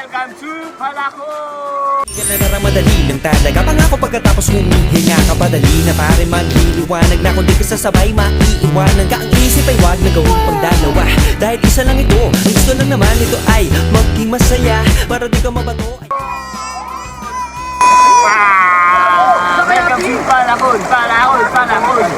Welcome to Palako! Yan na madali lang talaga. Pangako pagkatapos humihinga ka padali na pare magliliwanag na kung di ka sasabay maiiwanan ka. Ang isip ay wag na gawin pang dalawa dahil isa lang ito. Ang gusto lang naman ito ay maging masaya para di ka mabato. Wow! Welcome to Palakon! Palakon! Palakon!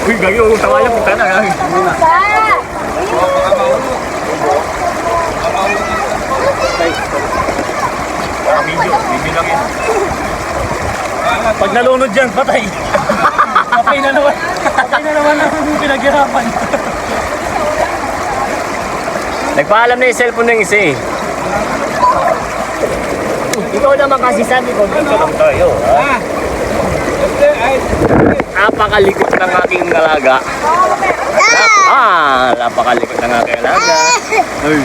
Uy, gayo, tawa niya punta na. Video lang yan. Pag nalunod dyan, patay. Patay na naman. Patay na naman ang pinaghirapan. Nagpaalam na yung cellphone ng isa eh. Ikaw naman kasi sabi ko, dito lang tayo. Napakalikot ng aking alaga. Napakalikot ng aking alaga. Ay,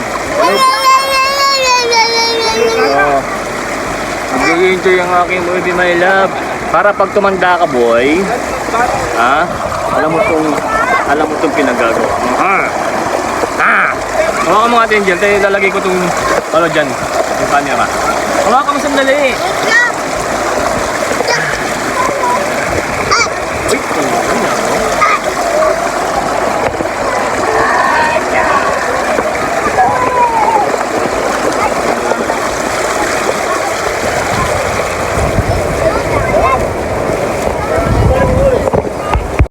mag-enjoy ang aking movie, my love. Para pag tumanda ka, boy, alam mo tong pinagagawa. Hawakan mo natin dyan, tayo lalagay ko tong dyan, yung camera. Hawakan mo sandali.